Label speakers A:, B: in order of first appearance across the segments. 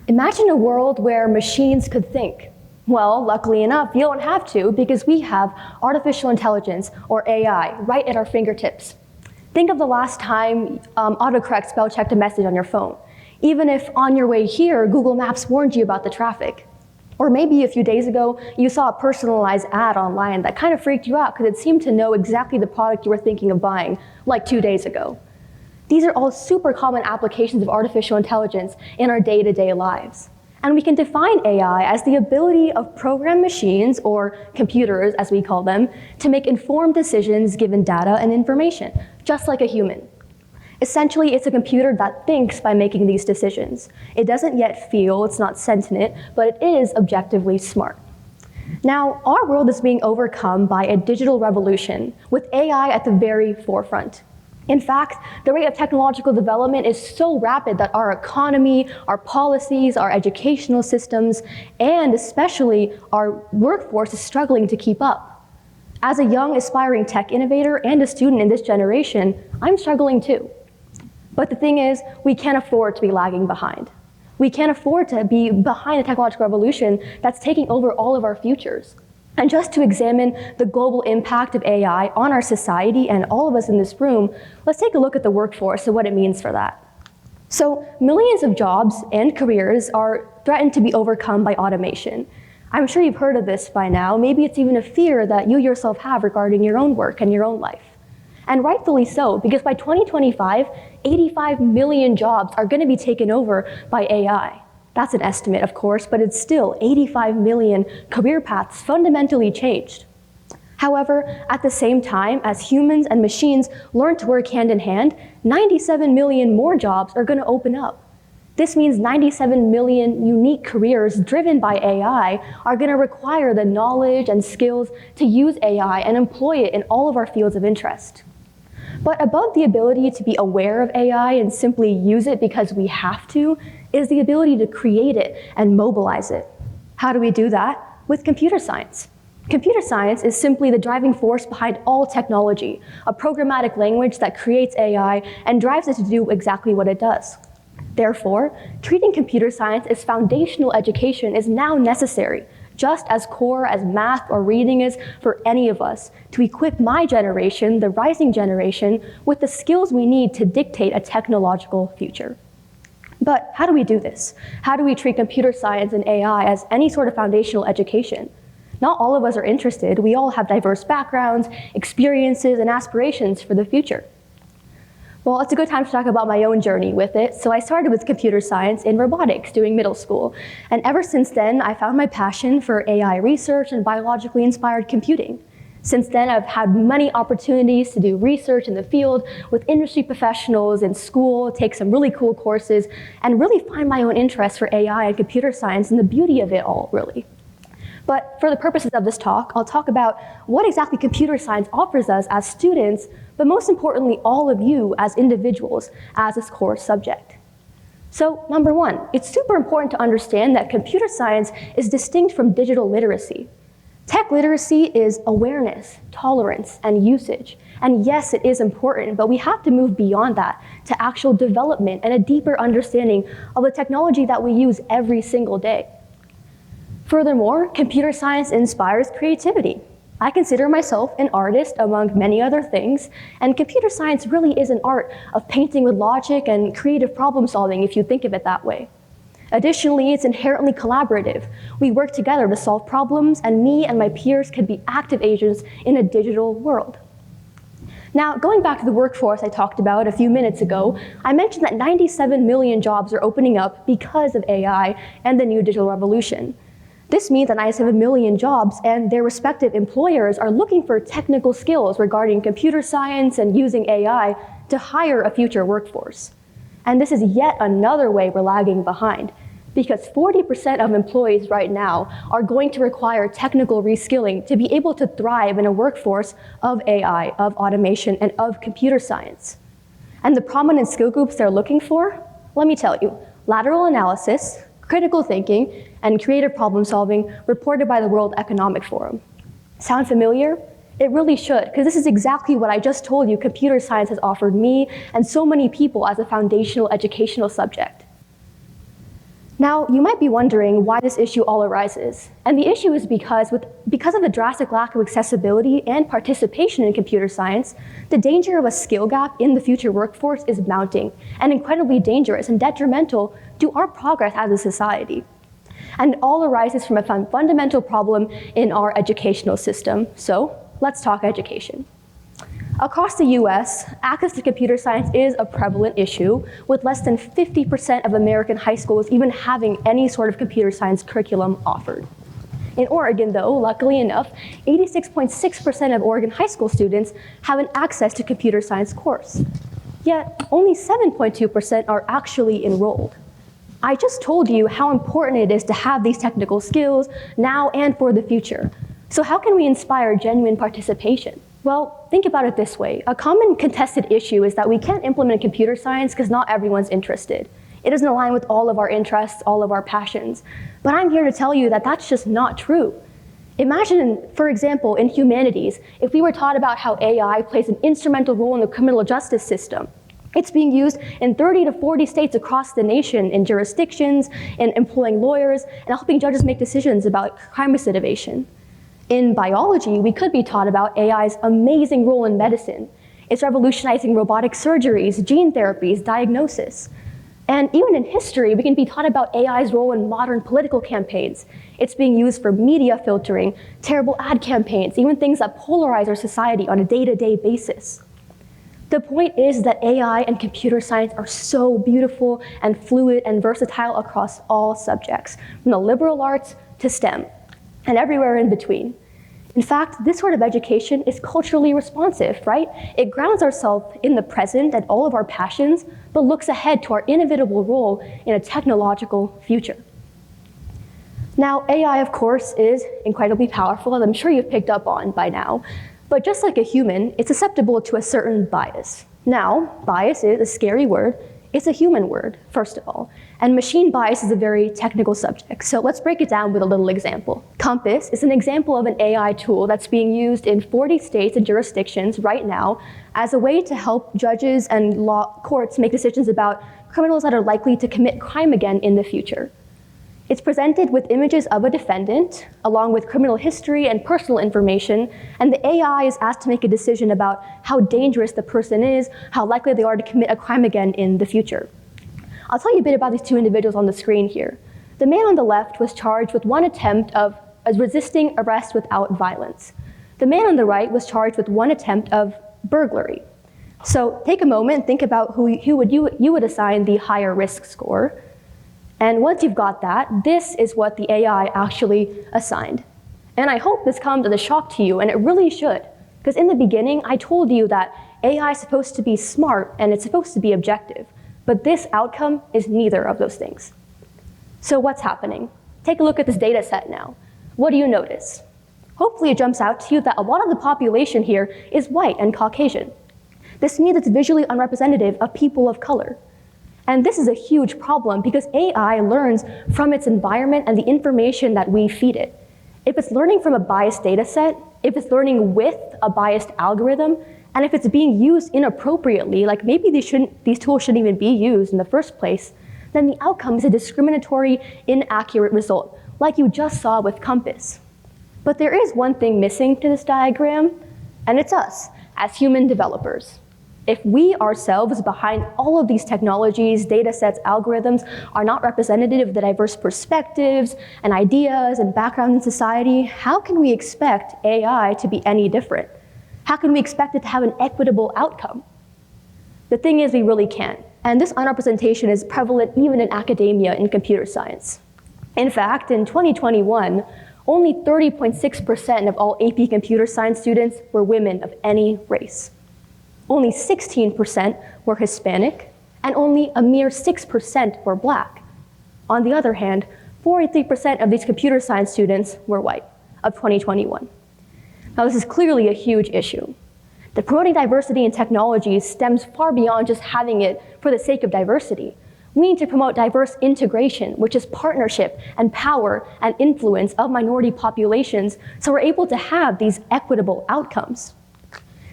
A: Imagine a world where machines could think. Well, luckily enough, you don't have to because we have artificial intelligence, or AI, right at our fingertips. Think of the last time autocorrect spell checked a message on your phone, even if on your way here, Google Maps warned you about the traffic. Or maybe a few days ago, you saw a personalized ad online that kind of freaked you out because it seemed to know exactly the product you were thinking of buying, like 2 days ago. These are all super common applications of artificial intelligence in our day-to-day lives. And we can define AI as the ability of programmed machines, or computers as we call them, to make informed decisions given data and information, just like a human. Essentially, it's a computer that thinks by making these decisions. It doesn't yet feel, it's not sentient, but it is objectively smart. Now, our world is being overcome by a digital revolution, with AI at the very forefront. In fact, the rate of technological development is so rapid that our economy, our policies, our educational systems, and especially our workforce is struggling to keep up. As a young, aspiring tech innovator and a student in this generation, I'm struggling too. But the thing is, we can't afford to be lagging behind. We can't afford to be behind a technological revolution that's taking over all of our futures. And just to examine the global impact of AI on our society and all of us in this room, let's take a look at the workforce and what it means for that. So millions of jobs and careers are threatened to be overcome by automation. I'm sure you've heard of this by now. Maybe it's even a fear that you yourself have regarding your own work and your own life. And rightfully so, because by 2025, 85 million jobs are going to be taken over by AI. That's an estimate, of course, but it's still 85 million career paths fundamentally changed. However, at the same time, as humans and machines learn to work hand in hand, 97 million more jobs are going to open up. This means 97 million unique careers driven by AI are going to require the knowledge and skills to use AI and employ it in all of our fields of interest. But above the ability to be aware of AI and simply use it because we have to, is the ability to create it and mobilize it. How do we do that? With computer science. Computer science is simply the driving force behind all technology, a programmatic language that creates AI and drives it to do exactly what it does. Therefore, treating computer science as foundational education is now necessary, just as core as math or reading is for any of us, to equip my generation, the rising generation, with the skills we need to dictate a technological future. But how do we do this? How do we treat computer science and AI as any sort of foundational education? Not all of us are interested. We all have diverse backgrounds, experiences, and aspirations for the future. Well, it's a good time to talk about my own journey with it. So I started with computer science in robotics during middle school. And ever since then, I found my passion for AI research and biologically inspired computing. Since then, I've had many opportunities to do research in the field with industry professionals in school, take some really cool courses, and really find my own interest for AI and computer science and the beauty of it all, really. But for the purposes of this talk, I'll talk about what exactly computer science offers us as students, but most importantly, all of you as individuals as its core subject. So, number one, it's super important to understand that computer science is distinct from digital literacy. Tech literacy is awareness, tolerance, and usage. And yes, it is important, but we have to move beyond that to actual development and a deeper understanding of the technology that we use every single day. Furthermore, computer science inspires creativity. I consider myself an artist among many other things, and computer science really is an art of painting with logic and creative problem solving if you think of it that way. Additionally, it's inherently collaborative. We work together to solve problems, and me and my peers can be active agents in a digital world. Now, going back to the workforce I talked about a few minutes ago, I mentioned that 97 million jobs are opening up because of AI and the new digital revolution. This means that 97 million jobs and their respective employers are looking for technical skills regarding computer science and using AI to hire a future workforce. And this is yet another way we're lagging behind, because 40% of employees right now are going to require technical reskilling to be able to thrive in a workforce of AI, of automation, and of computer science. And the prominent skill groups they're looking for? Let me tell you, lateral analysis, critical thinking, and creative problem solving reported by the World Economic Forum. Sound familiar? It really should, because this is exactly what I just told you computer science has offered me and so many people as a foundational educational subject. Now, you might be wondering why this issue all arises. And the issue is because of the drastic lack of accessibility and participation in computer science, the danger of a skill gap in the future workforce is mounting and incredibly dangerous and detrimental to our progress as a society. And it all arises from a fundamental problem in our educational system. So let's talk education. Across the US, access to computer science is a prevalent issue, with less than 50% of American high schools even having any sort of computer science curriculum offered. In Oregon, though, luckily enough, 86.6% of Oregon high school students have an access to computer science course. Yet, only 7.2% are actually enrolled. I just told you how important it is to have these technical skills now and for the future. So how can we inspire genuine participation? Well, think about it this way. A common contested issue is that we can't implement computer science because not everyone's interested. It doesn't align with all of our interests, all of our passions. But I'm here to tell you that that's just not true. Imagine, for example, in humanities, if we were taught about how AI plays an instrumental role in the criminal justice system. It's being used in 30 to 40 states across the nation in jurisdictions, in employing lawyers, and helping judges make decisions about crime recidivation. In biology, we could be taught about AI's amazing role in medicine. It's revolutionizing robotic surgeries, gene therapies, diagnosis. And even in history, we can be taught about AI's role in modern political campaigns. It's being used for media filtering, terrible ad campaigns, even things that polarize our society on a day-to-day basis. The point is that AI and computer science are so beautiful and fluid and versatile across all subjects, from the liberal arts to STEM, and everywhere in between. In fact, this sort of education is culturally responsive, right? It grounds ourselves in the present and all of our passions, but looks ahead to our inevitable role in a technological future. Now, AI, of course, is incredibly powerful, as I'm sure you've picked up on by now. But just like a human, it's susceptible to a certain bias. Now, bias is a scary word. It's a human word, first of all. And machine bias is a very technical subject. So let's break it down with a little example. Compass is an example of an AI tool that's being used in 40 states and jurisdictions right now as a way to help judges and law courts make decisions about criminals that are likely to commit crime again in the future. It's presented with images of a defendant, along with criminal history and personal information, and the AI is asked to make a decision about how dangerous the person is, how likely they are to commit a crime again in the future. I'll tell you a bit about these two individuals on the screen here. The man on the left was charged with one attempt of resisting arrest without violence. The man on the right was charged with one attempt of burglary. So take a moment and think about who you would assign the higher risk score. And once you've got that, this is what the AI actually assigned. And I hope this comes as a shock to you, and it really should. Because in the beginning, I told you that AI is supposed to be smart and it's supposed to be objective. But this outcome is neither of those things. So what's happening? Take a look at this data set now. What do you notice? Hopefully it jumps out to you that a lot of the population here is white and Caucasian. This means it's visually unrepresentative of people of color. And this is a huge problem because AI learns from its environment and the information that we feed it. If it's learning from a biased data set, if it's learning with a biased algorithm, and if it's being used inappropriately, like maybe these tools shouldn't even be used in the first place, then the outcome is a discriminatory, inaccurate result, like you just saw with Compass. But there is one thing missing to this diagram, and it's us, as human developers. If we ourselves behind all of these technologies, data sets, algorithms are not representative of the diverse perspectives and ideas and backgrounds in society, how can we expect AI to be any different? How can we expect it to have an equitable outcome? The thing is, we really can't. And this unrepresentation is prevalent even in academia in computer science. In fact, in 2021, only 30.6% of all AP computer science students were women of any race. Only 16% were Hispanic, and only a mere 6% were Black. On the other hand, 43% of these computer science students were white of 2021. Now, this is clearly a huge issue. The promoting diversity in technology stems far beyond just having it for the sake of diversity. We need to promote diverse integration, which is partnership and power and influence of minority populations, so we're able to have these equitable outcomes.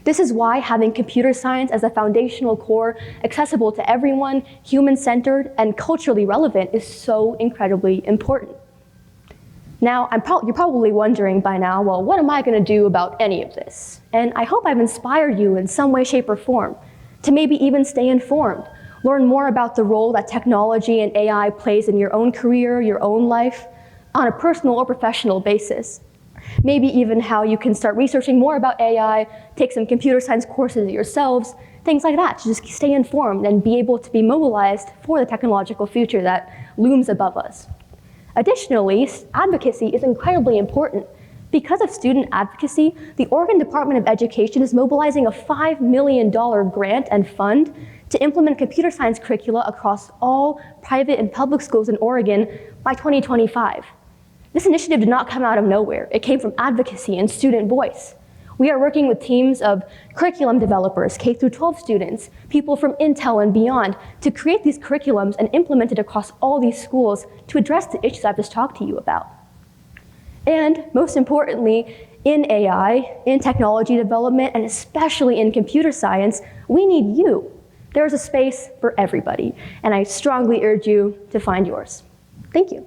A: This is why having computer science as a foundational core, accessible to everyone, human-centered, and culturally relevant is so incredibly important. Now, you're probably wondering by now, well, what am I going to do about any of this? And I hope I've inspired you in some way, shape, or form to maybe even stay informed, learn more about the role that technology and AI plays in your own career, your own life, on a personal or professional basis. Maybe even how you can start researching more about AI, take some computer science courses yourselves, things like that, to just stay informed and be able to be mobilized for the technological future that looms above us. Additionally, advocacy is incredibly important. Because of student advocacy, the Oregon Department of Education is mobilizing a $5 million grant and fund to implement computer science curricula across all private and public schools in Oregon by 2025. This initiative did not come out of nowhere. It came from advocacy and student voice. We are working with teams of curriculum developers, K-12 students, people from Intel and beyond, to create these curriculums and implement it across all these schools to address the issues I've just talked to you about. And most importantly, in AI, in technology development, and especially in computer science, we need you. There is a space for everybody, and I strongly urge you to find yours. Thank you.